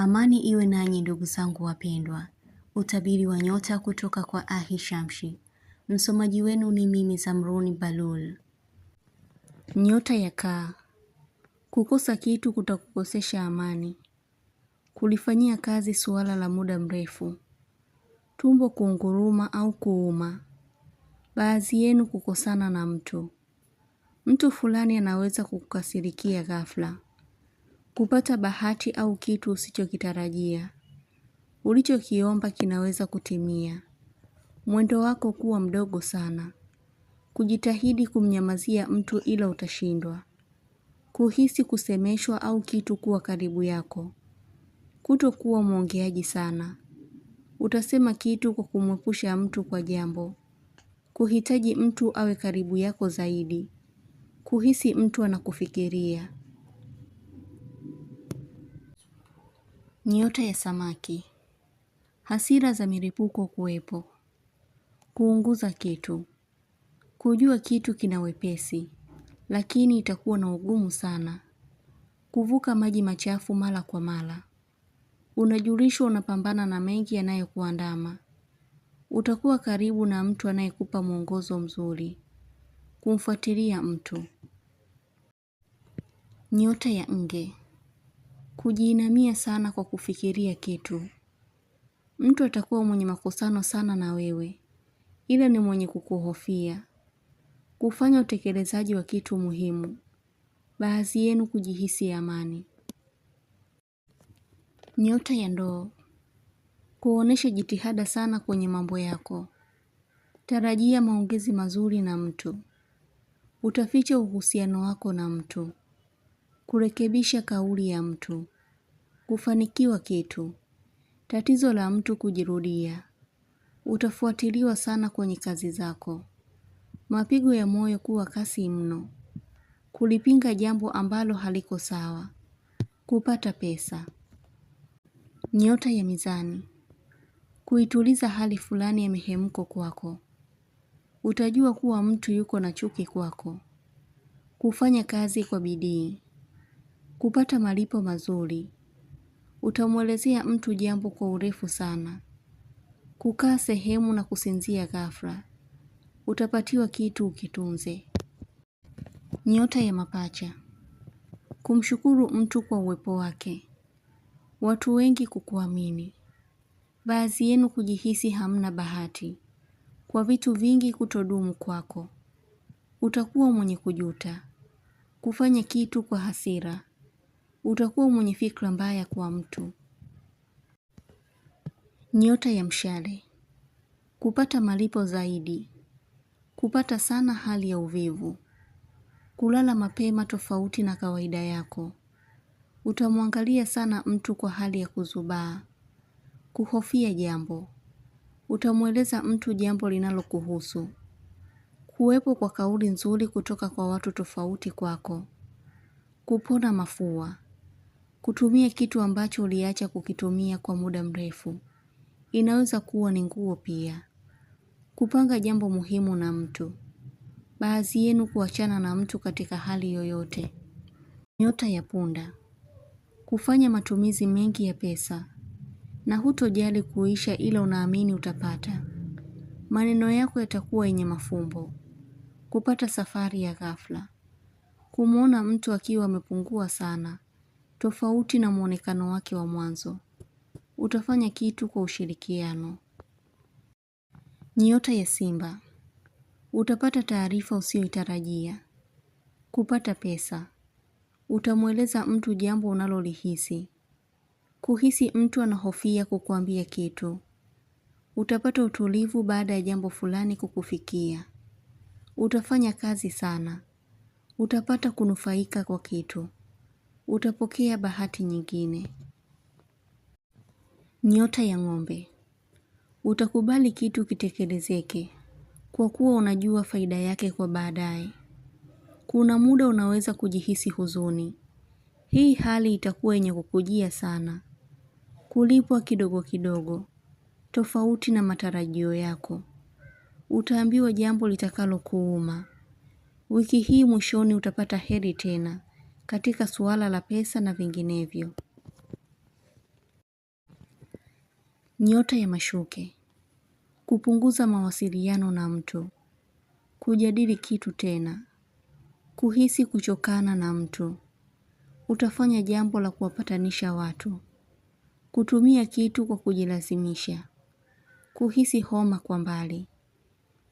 Amani iwe nanyi ndugu zangu wapendwa. Utabiri wa nyota kutoka kwa Ahishamshi. Msomaji wenu ni mimi Zamruni Balul. Nyota ya Kaa. Kukosa kitu kutakukosesha amani. Kulifanyia kazi suala la muda mrefu. Tumbo kunguruma au kuuma. Baadhi yenu kukosana na mtu. Mtu fulani anaweza kukasirikia ghafla. Kupata bahati au kitu usichokitarajia. Ulichokiomba kinaweza kutimia. Mwendo wako kuwa mdogo sana. Kujitahidi kumnyamazia mtu ila utashindwa. Kuhisi kusemeshwa au kitu kuwa karibu yako. Kutokuwa mwongeaji sana. Utasema kitu kwa kumwepusha mtu kwa jambo. Kuhitaji mtu awe karibu yako zaidi. Kuhisi mtu anakufikiria. Nyota ya Samaki. Hasira za milipuko kuwepo. Kuunguza kitu. Kujua kitu kina wepesi, lakini itakuwa na ugumu sana. Kuvuka maji machafu mara kwa mara. Unajulishwa unapambana na mengi yanayokuandama. Utakuwa karibu na mtu anayekupa mwongozo mzuri. Kumfuatilia mtu. Nyota ya Nge. Kujiinamia sana kwa kufikiria kitu. Mtu atakuwa mwenye makosano sana na wewe, ila ni mwenye kukuhofia. Kufanya utekelezaji wa kitu muhimu. Baadhi yenu kujihisi amani. Nyota ya Ndoo. Kuonesha jitihada sana kwenye mambo yako. Tarajia maongezi mazuri na mtu. Utaficha uhusiano wako na mtu. Kurekebisha kauli ya mtu. Kufanikiwa kitu. Tatizo la mtu kujirudia. Utafuatiliwa sana kwenye kazi zako. Mapigo ya moyo kuwa kasi mno. Kulipinga jambo ambalo haliko sawa. Kupata pesa. Nyota ya Mizani. Kuituliza hali fulani ya mihemko kwako. Utajua kuwa mtu yuko na chuki kwako. Kufanya kazi kwa bidii. Kupata malipo mazuri. Utamwelezea mtu jambo kwa urefu sana. Kukaa sehemu na kusinzia ghafla. Utapatiwa kitu ukitunze. Nyota ya Mapacha. Kumshukuru mtu kwa uwepo wake. Watu wengi kukuamini. Baadhi yenu kujihisi hamna bahati. Kwa vitu vingi kutodumu kwako. Utakuwa mwenye kujuta. Kufanya kitu kwa hasira. Utakuwa mwenye fikra mbaya kwa mtu. Nyota ya Mshale. Kupata malipo zaidi. Kupata sana hali ya uvivu. Kulala mapema tofauti na kawaida yako. Utamwangalia sana mtu kwa hali ya kuzubaa. Kuhofia jambo. Utamweleza mtu jambo linalokuhusu. Kuwepo kwa kauli nzuri kutoka kwa watu tofauti kwako. Kupona mafua. Kutumia kitu ambacho uliacha kukitumia kwa muda mrefu. Inaweza kuwa ni nguo pia. Kupanga jambo muhimu na mtu. Baadhi yenu kuachana na mtu katika hali yoyote. Nyota ya Punda. Kufanya matumizi mengi ya pesa. Na hutojali kuisha ila unaamini utapata. Maneno yako yatakuwa yenye mafumbo. Kupata safari ya ghafla. Kumuona mtu akiwa amepungua sana. Tofauti na muonekano wake wa mwanzo. Utafanya kitu kwa ushirikiano. Nyota ya Simba. Utapata taarifa usiyoitarajia. Kupata pesa. Utamweleza mtu jambo unalolihisi. Kuhisi mtu anahofia kukuambia kitu. Utapata utulivu baada ya jambo fulani kukufikia. Utafanya kazi sana. Utapata kunufaika kwa kitu. Utapokea bahati nyingine. Nyota ya Ng'ombe. Utakubali kitu kitekelezeke. Kwa kuwa unajua faida yake kwa baadaye. Kuna muda unaweza kujihisi huzuni. Hii hali itakuwa yenye kukujia sana. Kulipwa kidogo kidogo. Tofauti na matarajio yako. Utaambiwa jambo litakalo kuuma. Wiki hii mwishoni utapata heri tena. Katika suala la pesa na vinginevyo. Nyota ya mashuke. Kupunguza mawasiliano na mtu. Kujadili kitu tena. Kuhisi kuchokana na mtu. Utafanya jambo la kuwapatanisha watu. Kutumia kitu kwa kujilazimisha. Kuhisi homa kwa mbali.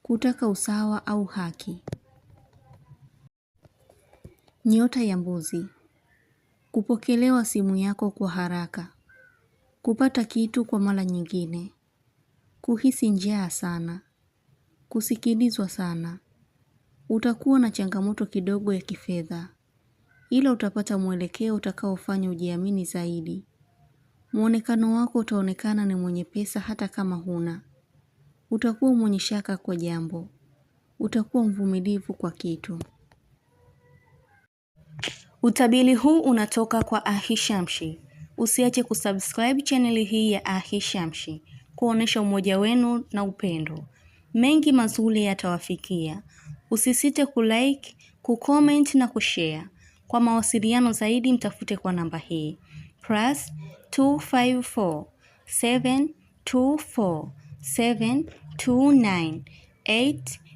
Kutaka usawa au haki. Nyota ya mbuzi. Kupokelewa simu yako kwa haraka. Kupata kitu kwa mara nyingine. Kuhisi njaa sana. Kusikilizwa sana. Utakuwa na changamoto kidogo ya kifedha. Ila utapata mwelekeo utakaofanya ujiamini zaidi. Muonekano wako utaonekana ni mwenye pesa hata kama huna. Utakuwa mwenye shaka kwa jambo. Utakuwa mvumilivu kwa kitu. Utabiri huu unatoka kwa Ahishamshi. Usiache kusubscribe channel hii ya Ahishamshi kuonesha umoja wenu na upendo. Mengi mazuri yatawafikia. Usisite kulike, kucomment na kushare. Kwa mawasiliano zaidi mtafute kwa namba hii +254 724 729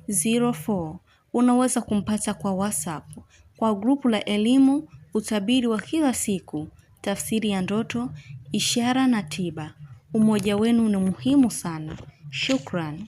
804. Unaweza kumpata kwa WhatsApp, kwa grupu la elimu, utabiri wa kila siku, tafsiri ya ndoto, ishara na tiba. Umoja wenu ni muhimu sana. Shukran.